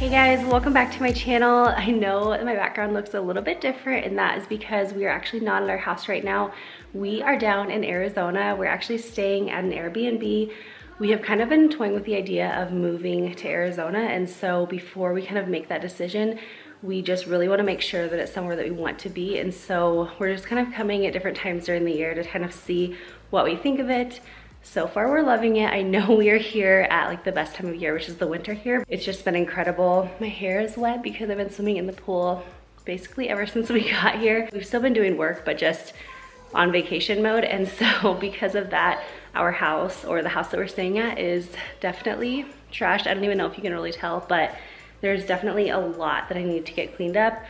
Hey guys, welcome back to my channel. I know that my background looks a little bit different, and that is because we are actually not in our house right now. We are down in Arizona. We're actually staying at an Airbnb. We have kind of been toying with the idea of moving to Arizona, and so before we kind of make that decision, we just really want to make sure that it's somewhere that we want to be. And so we're just kind of coming at different times during the year to kind of see what we think of it. So far we're loving it. I know we are here at like the best time of year, which is the winter here. It's just been incredible. My hair is wet because I've been swimming in the pool basically ever since we got here. We've still been doing work, but just on vacation mode. And so because of that, our house, or the house that we're staying at, is definitely trashed. I don't even know if you can really tell, but there's definitely a lot that I need to get cleaned up.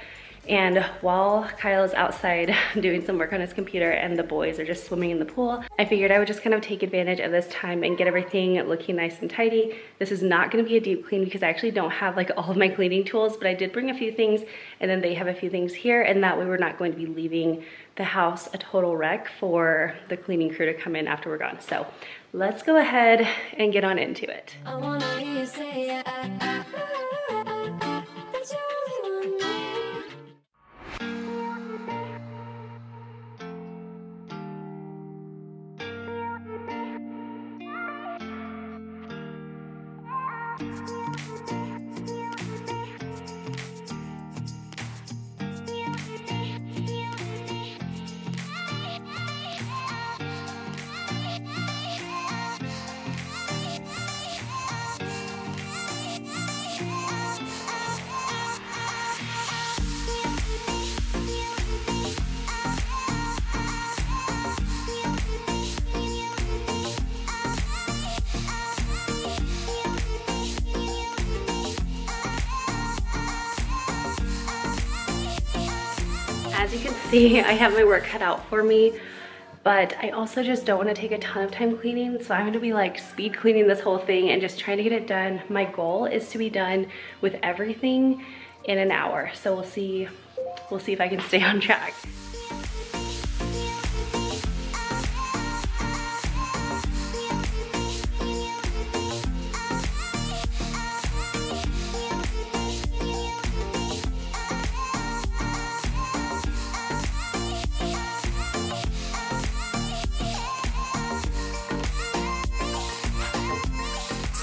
And while Kyle is outside doing some work on his computer and the boys are just swimming in the pool, I figured I would just kind of take advantage of this time and get everything looking nice and tidy. This is not gonna be a deep clean because I actually don't have like all of my cleaning tools, but I did bring a few things, and then they have a few things here, and that way we're not going to be leaving the house a total wreck for the cleaning crew to come in after we're gone. So let's go ahead and get on into it. I wanna hear you say, that you only want me. As you can see, I have my work cut out for me, but I also just don't want to take a ton of time cleaning, so I'm going to be like speed cleaning this whole thing and just trying to get it done. My goal is to be done with everything in an hour, so we'll see if I can stay on track.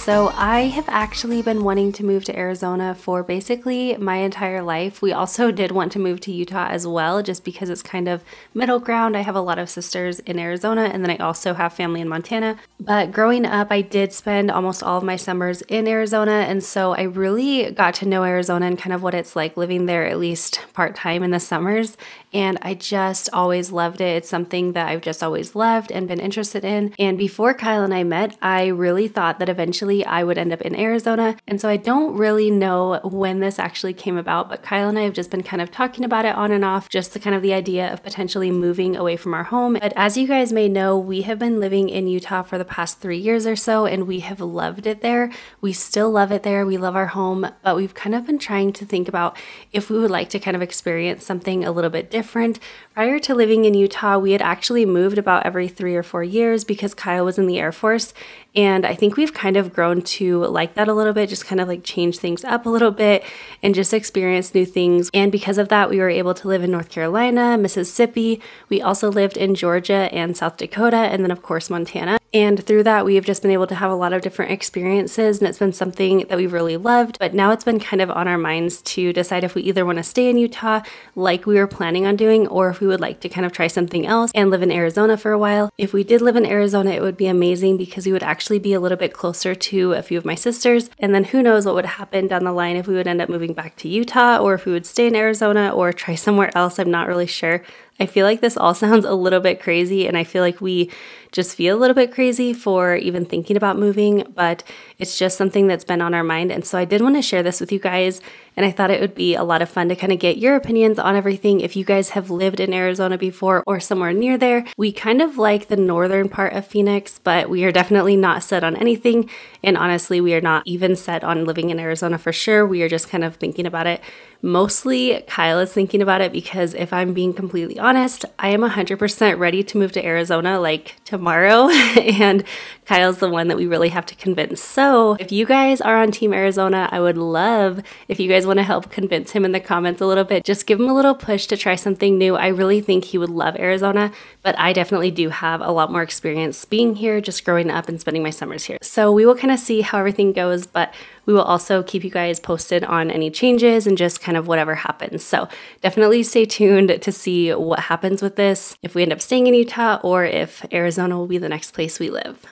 So I have actually been wanting to move to Arizona for basically my entire life. We also did want to move to Utah as well, just because it's kind of middle ground. I have a lot of sisters in Arizona, and then I also have family in Montana. But growing up, I did spend almost all of my summers in Arizona, and so I really got to know Arizona and kind of what it's like living there, at least part-time in the summers. And I just always loved it. It's something that I've just always loved and been interested in. And before Kyle and I met, I really thought that eventually I would end up in Arizona. And so I don't really know when this actually came about, but Kyle and I have just been kind of talking about it on and off, just the kind of the idea of potentially moving away from our home. But as you guys may know, we have been living in Utah for the past 3 years or so, and we have loved it there. We still love it there. We love our home, but we've kind of been trying to think about if we would like to kind of experience something a little bit different. Prior to living in Utah, we had actually moved about every 3 or 4 years because Kyle was in the Air Force. And I think we've kind of grown to like that a little bit, just kind of like change things up a little bit and just experience new things. And because of that, we were able to live in North Carolina, Mississippi. We also lived in Georgia and South Dakota, and then of course Montana. And through that, we have just been able to have a lot of different experiences, and it's been something that we've really loved. But now it's been kind of on our minds to decide if we either want to stay in Utah like we were planning on doing, or if we would like to kind of try something else and live in Arizona for a while. If we did live in Arizona, it would be amazing because we would actually be a little bit closer to a few of my sisters. And then who knows what would happen down the line if we would end up moving back to Utah, or if we would stay in Arizona or try somewhere else. I'm not really sure. I feel like this all sounds a little bit crazy, and I feel like we just feel a little bit crazy for even thinking about moving, but it's just something that's been on our mind. And so I did want to share this with you guys and I thought it would be a lot of fun to kind of get your opinions on everything. If you guys have lived in Arizona before or somewhere near there, we kind of like the northern part of Phoenix, but we are definitely not set on anything. And honestly, we are not even set on living in Arizona for sure. We are just kind of thinking about it. Mostly Kyle is thinking about it because if I'm being completely honest, I am 100% ready to move to Arizona like tomorrow. And Kyle's the one that we really have to convince. So if you guys are on Team Arizona, I would love if you guys want to help convince him in the comments a little bit. Just give him a little push to try something new. I really think he would love Arizona, but I definitely do have a lot more experience being here, just growing up and spending my summers here. So we will kind of see how everything goes, but we will also keep you guys posted on any changes and just kind of whatever happens. So definitely stay tuned to see what happens with this, if we end up staying in Utah or if Arizona will be the next place we live.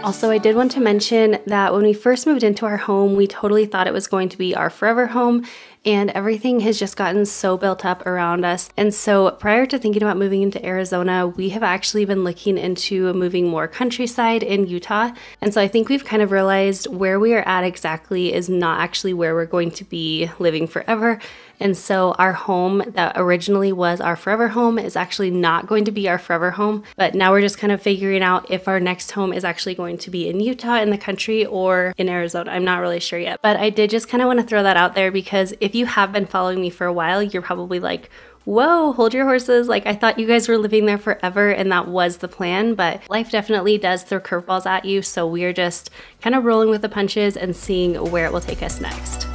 Also, I did want to mention that when we first moved into our home, we totally thought it was going to be our forever home, and everything has just gotten so built up around us. And so prior to thinking about moving into Arizona, we have actually been looking into moving more countryside in Utah. And so I think we've kind of realized where we are at exactly is not actually where we're going to be living forever. And so our home that originally was our forever home is actually not going to be our forever home. But now we're just kind of figuring out if our next home is actually going to be in Utah in the country or in Arizona. I'm not really sure yet. But I did just kind of want to throw that out there because if you have been following me for a while, you're probably like, whoa, hold your horses. Like, I thought you guys were living there forever and that was the plan, but life definitely does throw curveballs at you. So we're just kind of rolling with the punches and seeing where it will take us next.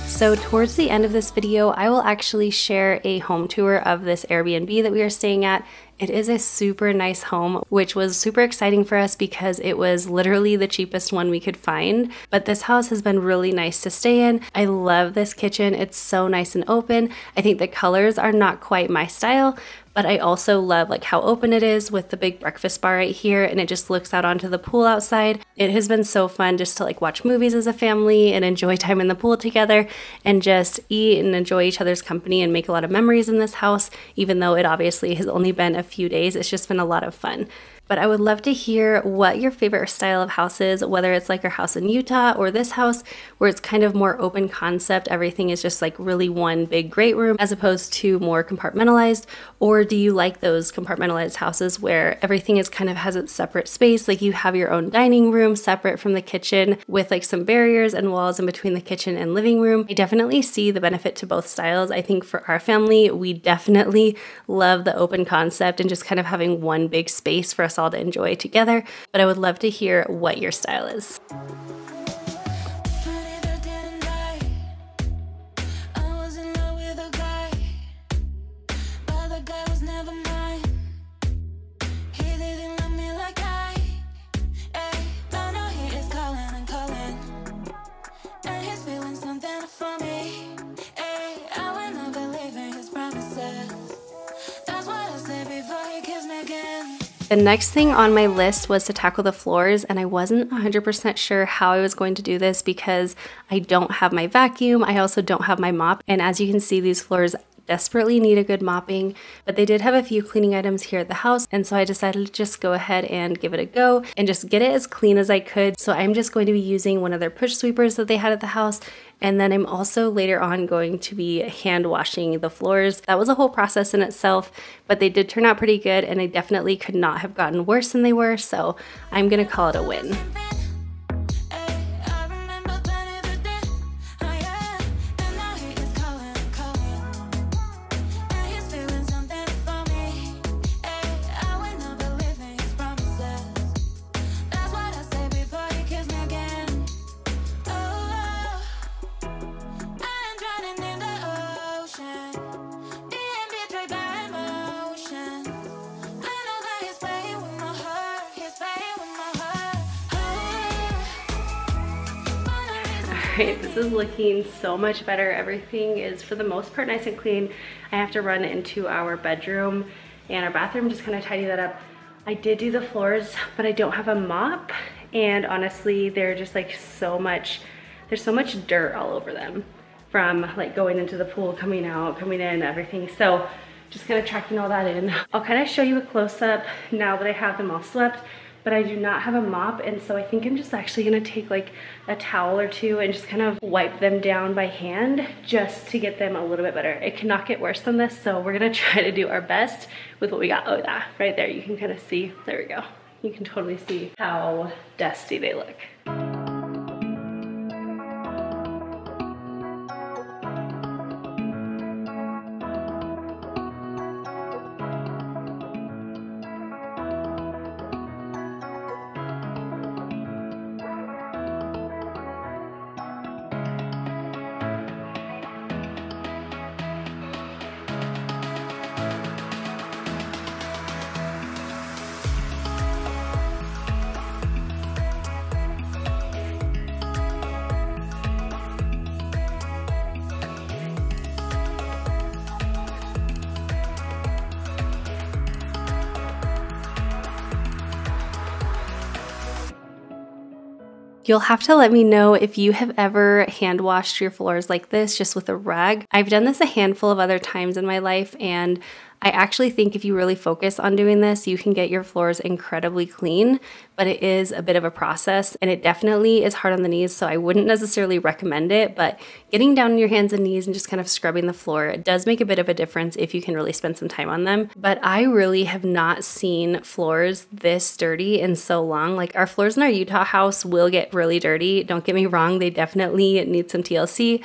So towards the end of this video, I will actually share a home tour of this Airbnb that we are staying at. It is a super nice home, which was super exciting for us because it was literally the cheapest one we could find. But this house has been really nice to stay in. I love this kitchen. It's so nice and open. I think the colors are not quite my style, but I also love like how open it is with the big breakfast bar right here, and it just looks out onto the pool outside. It has been so fun just to like watch movies as a family and enjoy time in the pool together and just eat and enjoy each other's company and make a lot of memories in this house, even though it obviously has only been a few days. It's just been a lot of fun. But I would love to hear what your favorite style of house is, whether it's like our house in Utah or this house where it's kind of more open concept. Everything is just like really one big great room as opposed to more compartmentalized. Or do you like those compartmentalized houses where everything is kind of has its separate space? Like you have your own dining room separate from the kitchen with like some barriers and walls in between the kitchen and living room. I definitely see the benefit to both styles. I think for our family, we definitely love the open concept and just kind of having one big space for us all to enjoy together, but I would love to hear what your style is. The next thing on my list was to tackle the floors, and I wasn't 100% sure how I was going to do this because I don't have my vacuum. I also don't have my mop, and as you can see, these floors desperately need a good mopping, but they did have a few cleaning items here at the house, and so I decided to just go ahead and give it a go and just get it as clean as I could. So I'm just going to be using one of their push sweepers that they had at the house, and then I'm also later on going to be hand washing the floors. That was a whole process in itself, but they did turn out pretty good, and I definitely could not have gotten worse than they were, so I'm gonna call it a win. Alright, this is looking so much better. Everything is for the most part nice and clean. I have to run into our bedroom and our bathroom, just kind of tidy that up. I did do the floors, but I don't have a mop, and honestly they're just like there's so much dirt all over them from like going into the pool, coming out, coming in, everything. So just kind of tracking all that in. I'll kind of show you a close-up now that I have them all swept, but I do not have a mop, and so I think I'm just actually gonna take like a towel or two and just kind of wipe them down by hand just to get them a little bit better. It cannot get worse than this, so we're gonna try to do our best with what we got. Oh yeah, right there, you can kind of see, there we go. You can totally see how dusty they look. You'll have to let me know if you have ever hand washed your floors like this, just with a rag. I've done this a handful of other times in my life, and I actually think if you really focus on doing this, you can get your floors incredibly clean, but it is a bit of a process, and it definitely is hard on the knees, so I wouldn't necessarily recommend it, but getting down on your hands and knees and just kind of scrubbing the floor, it does make a bit of a difference if you can really spend some time on them. But I really have not seen floors this dirty in so long. Like, our floors in our Utah house will get really dirty. Don't get me wrong, they definitely need some TLC,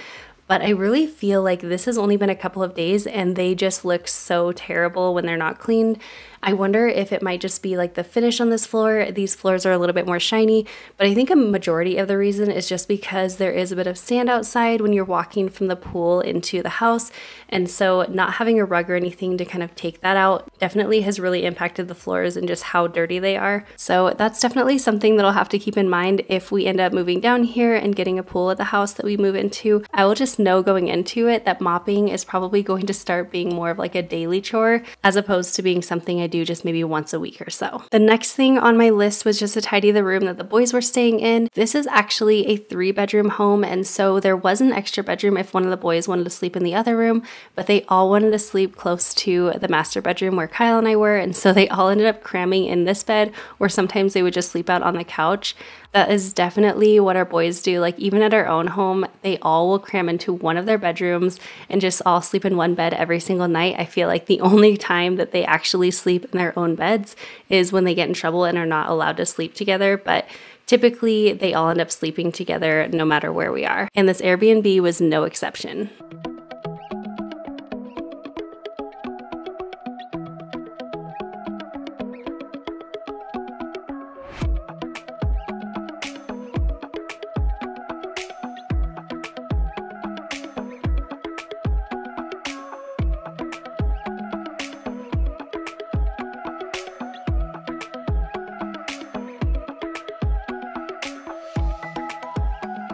but I really feel like this has only been a couple of days and they just look so terrible when they're not cleaned. I wonder if it might just be like the finish on this floor. These floors are a little bit more shiny, but I think a majority of the reason is just because there is a bit of sand outside when you're walking from the pool into the house. And so not having a rug or anything to kind of take that out definitely has really impacted the floors and just how dirty they are. So that's definitely something that I'll have to keep in mind if we end up moving down here and getting a pool at the house that we move into. I will just know going into it that mopping is probably going to start being more of like a daily chore as opposed to being something I do just maybe once a week or so. The next thing on my list was just to tidy the room that the boys were staying in. This is actually a 3-bedroom home, and so there was an extra bedroom if one of the boys wanted to sleep in the other room, but they all wanted to sleep close to the master bedroom where Kyle and I were, and so they all ended up cramming in this bed, or sometimes they would just sleep out on the couch. That is definitely what our boys do. Like, even at our own home, they all will cram into one of their bedrooms and just all sleep in one bed every single night. I feel like the only time that they actually sleep in their own beds is when they get in trouble and are not allowed to sleep together. But typically, they all end up sleeping together no matter where we are. And this Airbnb was no exception.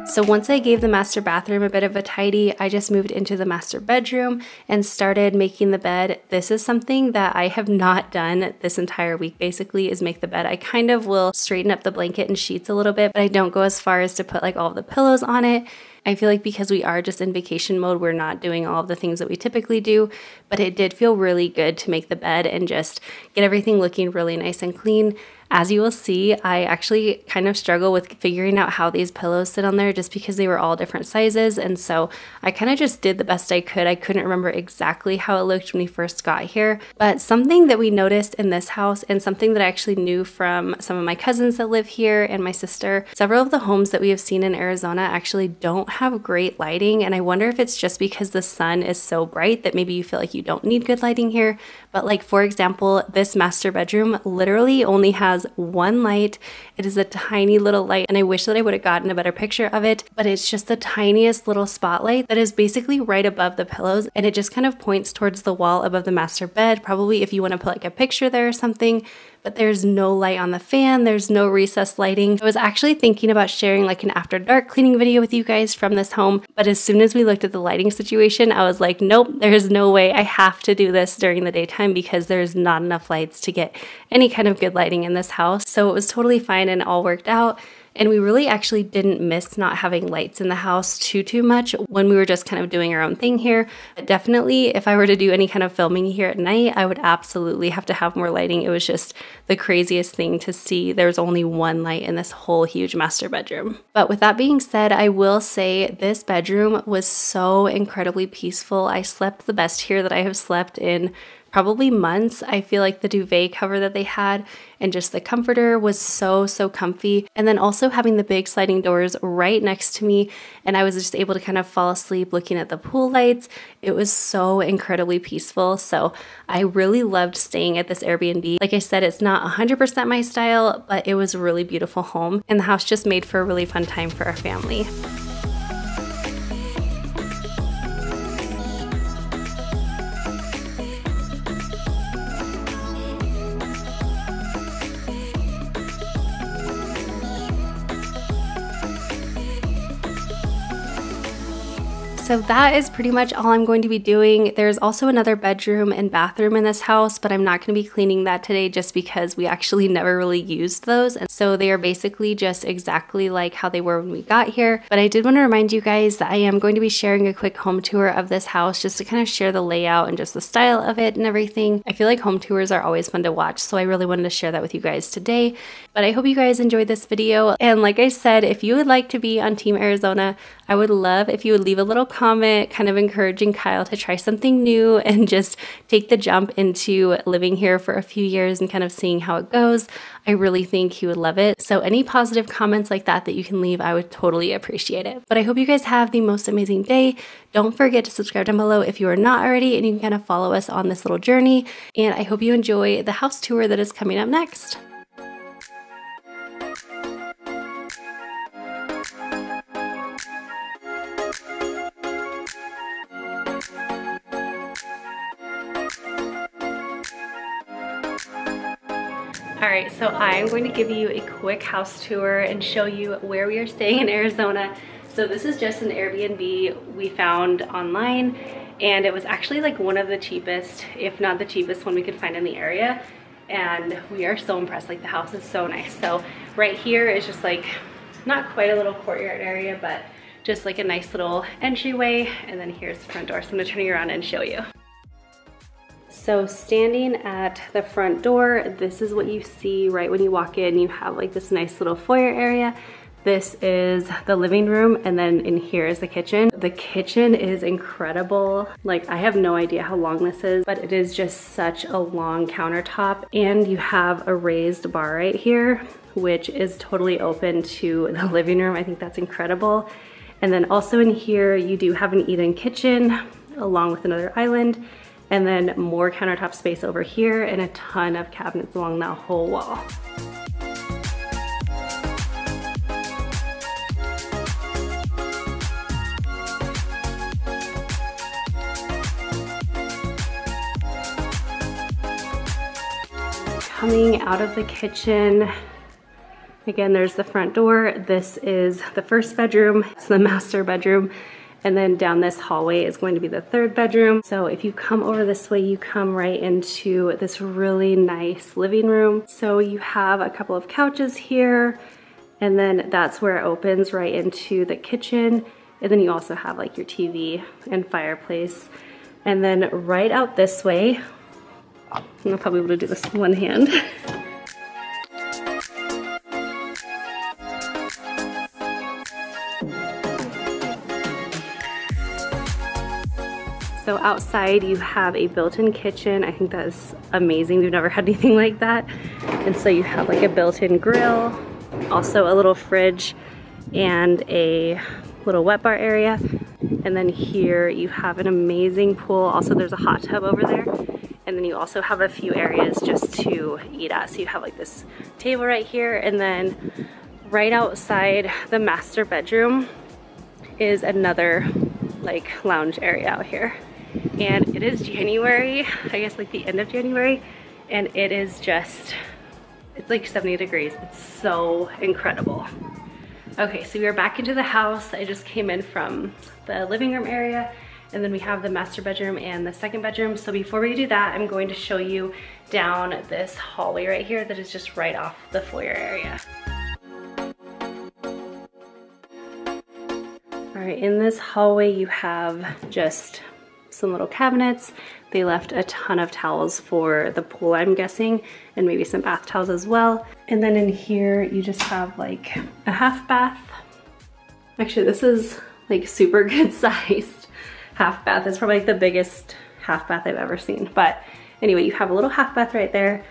So once I gave the master bathroom a bit of a tidy, I just moved into the master bedroom and started making the bed. This is something that I have not done this entire week, basically, is make the bed. I kind of will straighten up the blanket and sheets a little bit, but I don't go as far as to put like all of the pillows on it. I feel like because we are just in vacation mode, we're not doing all of the things that we typically do, but it did feel really good to make the bed and just get everything looking really nice and clean. As you will see, I actually kind of struggle with figuring out how these pillows sit on there just because they were all different sizes, and so I kind of just did the best I could. I couldn't remember exactly how it looked when we first got here, but something that we noticed in this house and something that I actually knew from some of my cousins that live here and my sister, several of the homes that we have seen in Arizona actually don't have great lighting, and I wonder if it's just because the sun is so bright that maybe you feel like you don't need good lighting here. But like, for example, this master bedroom literally only has one light. It is a tiny little light, and I wish that I would have gotten a better picture of it, but it's just the tiniest little spotlight that is basically right above the pillows, and it just kind of points towards the wall above the master bed, probably if you want to put like a picture there or something. But there's no light on the fan, there's no recessed lighting. I was actually thinking about sharing like an after dark cleaning video with you guys from this home, but as soon as we looked at the lighting situation, I was like, nope, there's no way. I have to do this during the daytime because there's not enough lights to get any kind of good lighting in this house. So it was totally fine and all worked out. And we really actually didn't miss not having lights in the house too much when we were just kind of doing our own thing here. But definitely, if I were to do any kind of filming here at night, I would absolutely have to have more lighting. It was just the craziest thing to see. There's only one light in this whole huge master bedroom. But with that being said, I will say this bedroom was so incredibly peaceful. I slept the best here that I have slept in probably months. I feel like the duvet cover that they had and just the comforter was so comfy. And then also having the big sliding doors right next to me, and I was just able to kind of fall asleep looking at the pool lights. It was so incredibly peaceful. So I really loved staying at this Airbnb. Like I said, it's not 100% my style, but it was a really beautiful home, and the house just made for a really fun time for our family. So that is pretty much all I'm going to be doing. There's also another bedroom and bathroom in this house, but I'm not going to be cleaning that today just because we actually never really used those. And so they are basically just exactly like how they were when we got here. But I did want to remind you guys that I am going to be sharing a quick home tour of this house just to kind of share the layout and just the style of it and everything. I feel like home tours are always fun to watch, so I really wanted to share that with you guys today. But I hope you guys enjoyed this video. And like I said, if you would like to be on Team Arizona, I would love if you would leave a little comment kind of encouraging Kyle to try something new and just take the jump into living here for a few years and kind of seeing how it goes. I really think he would love it. So any positive comments like that you can leave, I would totally appreciate it. But I hope you guys have the most amazing day. Don't forget to subscribe down below if you are not already, and you can kind of follow us on this little journey. And I hope you enjoy the house tour that is coming up next. Alright, so I am going to give you a quick house tour and show you where we are staying in Arizona. So this is just an Airbnb we found online, and it was actually like one of the cheapest, if not the cheapest one we could find in the area. And we are so impressed, like the house is so nice. So right here is just like, not quite a little courtyard area, but just like a nice little entryway. And then here's the front door. So I'm gonna turn you around and show you. So standing at the front door, this is what you see right when you walk in. You have like this nice little foyer area. This is the living room, and then in here is the kitchen. The kitchen is incredible. Like, I have no idea how long this is, but it is just such a long countertop. And you have a raised bar right here, which is totally open to the living room. I think that's incredible. And then also in here, you do have an eat-in kitchen along with another island. And then more countertop space over here and a ton of cabinets along that whole wall. Coming out of the kitchen, again, there's the front door. This is the first bedroom. It's the master bedroom. And then down this hallway is going to be the third bedroom. So if you come over this way, you come right into this really nice living room. So you have a couple of couches here, and then that's where it opens right into the kitchen. And then you also have like your TV and fireplace. And then right out this way, I'll probably be able to do this with one hand. So outside you have a built-in kitchen. I think that is amazing. We've never had anything like that. And so you have like a built-in grill, also a little fridge and a little wet bar area. And then here you have an amazing pool. Also there's a hot tub over there. And then you also have a few areas just to eat at. So you have like this table right here, and then right outside the master bedroom is another like lounge area out here. And it is January, I guess like the end of January, and it is just, it's like 70 degrees. It's so incredible. Okay, so we are back into the house. I just came in from the living room area, and then we have the master bedroom and the second bedroom. So before we do that, I'm going to show you down this hallway right here that is just right off the foyer area. All right, in this hallway you have just some little cabinets. They left a ton of towels for the pool, I'm guessing, and maybe some bath towels as well. And then in here, you just have like a half bath. Actually, this is like super good sized half bath. It's probably like the biggest half bath I've ever seen. But anyway, you have a little half bath right there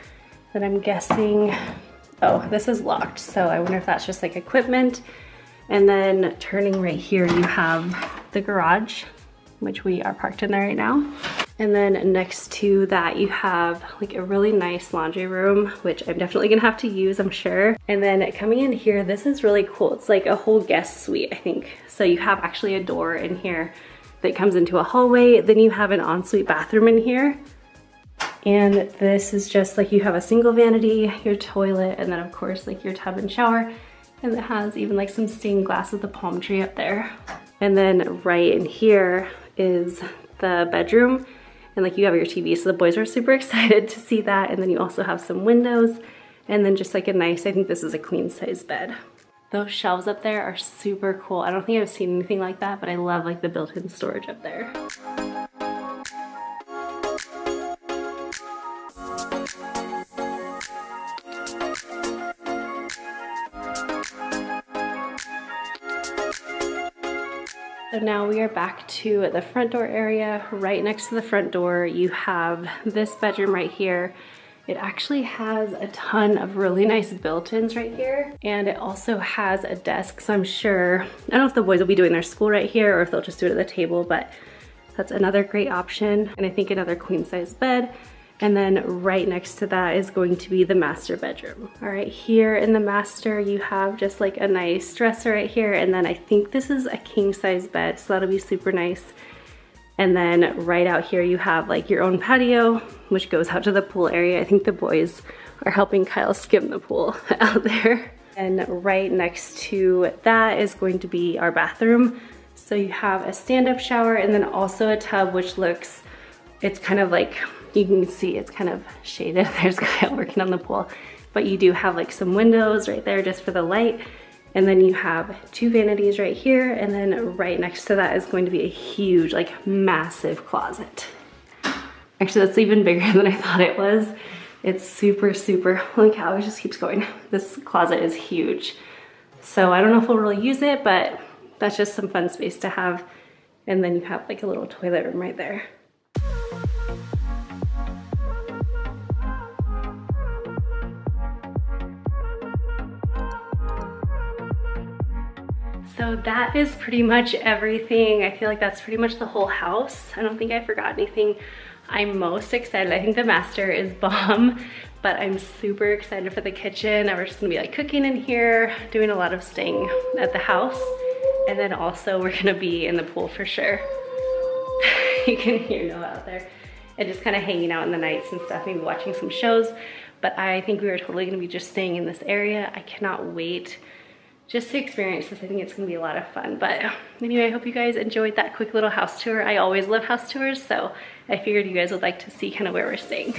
that I'm guessing, oh, this is locked. So I wonder if that's just like equipment. And then turning right here, you have the garage, which we are parked in there right now. And then next to that, you have like a really nice laundry room, which I'm definitely gonna have to use, I'm sure. And then coming in here, this is really cool. It's like a whole guest suite, I think. So you have actually a door in here that comes into a hallway. Then you have an ensuite bathroom in here. And this is just like, you have a single vanity, your toilet, and then of course like your tub and shower. And it has even like some stained glass with a palm tree up there. And then right in here is the bedroom, and like you have your TV, so the boys are super excited to see that. And then you also have some windows, and then just like a nice, I think this is a queen size bed. Those shelves up there are super cool. I don't think I've seen anything like that, but I love like the built-in storage up there. So now we are back to the front door area. Right next to the front door, you have this bedroom right here. It actually has a ton of really nice built-ins right here. And it also has a desk, so I'm sure, I don't know if the boys will be doing their school right here or if they'll just do it at the table, but that's another great option. And I think another queen size bed. And then right next to that is going to be the master bedroom. All right, here in the master, you have just like a nice dresser right here. And then I think this is a king size bed, so that'll be super nice. And then right out here, you have like your own patio, which goes out to the pool area. I think the boys are helping Kyle skim the pool out there. And right next to that is going to be our bathroom. So you have a stand-up shower and then also a tub, which looks, it's kind of like, you can see it's kind of shaded. There's Kyle working on the pool, but you do have like some windows right there just for the light. And then you have two vanities right here. And then right next to that is going to be a huge, like massive closet. Actually, that's even bigger than I thought it was. It's super, super, look how it just keeps going. This closet is huge. So I don't know if we'll really use it, but that's just some fun space to have. And then you have like a little toilet room right there. So that is pretty much everything. I feel like that's pretty much the whole house. I don't think I forgot anything. I'm most excited. I think the master is bomb, but I'm super excited for the kitchen. We're just gonna be like cooking in here, doing a lot of staying at the house. And then also we're gonna be in the pool for sure. You can hear Noah out there. And just kind of hanging out in the nights and stuff, maybe watching some shows. But I think we are totally gonna be just staying in this area. I cannot wait just to experience this. I think it's gonna be a lot of fun. But anyway, I hope you guys enjoyed that quick little house tour. I always love house tours, so I figured you guys would like to see kind of where we're staying.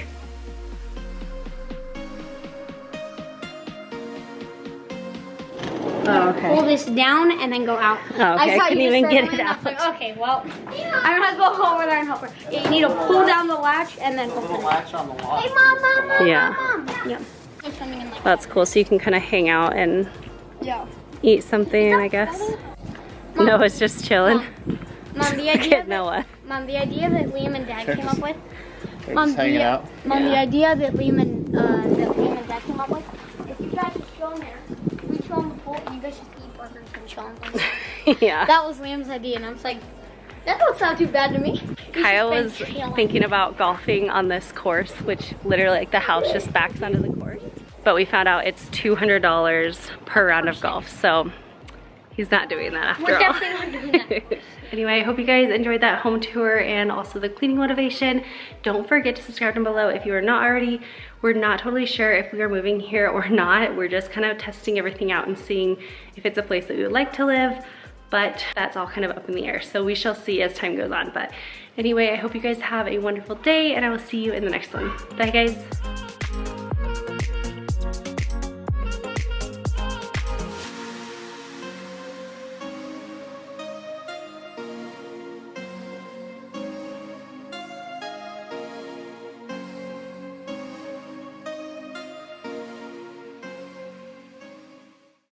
pull this down and then go out. Oh, okay. I couldn't even get it out. Like, okay, well, I'm gonna go over there and help her. Yeah, you need to pull down the latch and then open the latch on the wall. Hey, Mom. Yeah. Yep. That's cool. So you can kind of hang out and eat something, I guess. Mom. No, it's just chilling. Mom, the idea that, Mom, the idea that Liam and Dad came up with. Mom, the idea that Liam and Dad came up with. If you guys just go in there, we show them the pool, and you guys just eat burgers and chill on things. Yeah. That was Liam's idea, and I was like, that don't sound too bad to me. Kyle was thinking about golfing on this course, which literally like the house just backs onto the course. But we found out it's $200 per round of golf, so he's not doing that after all. We're definitely not doing that. Anyway, I hope you guys enjoyed that home tour and also the cleaning motivation. Don't forget to subscribe down below if you are not already. We're not totally sure if we are moving here or not. We're just kind of testing everything out and seeing if it's a place that we would like to live, but that's all kind of up in the air. So we shall see as time goes on. But anyway, I hope you guys have a wonderful day and I will see you in the next one. Bye guys.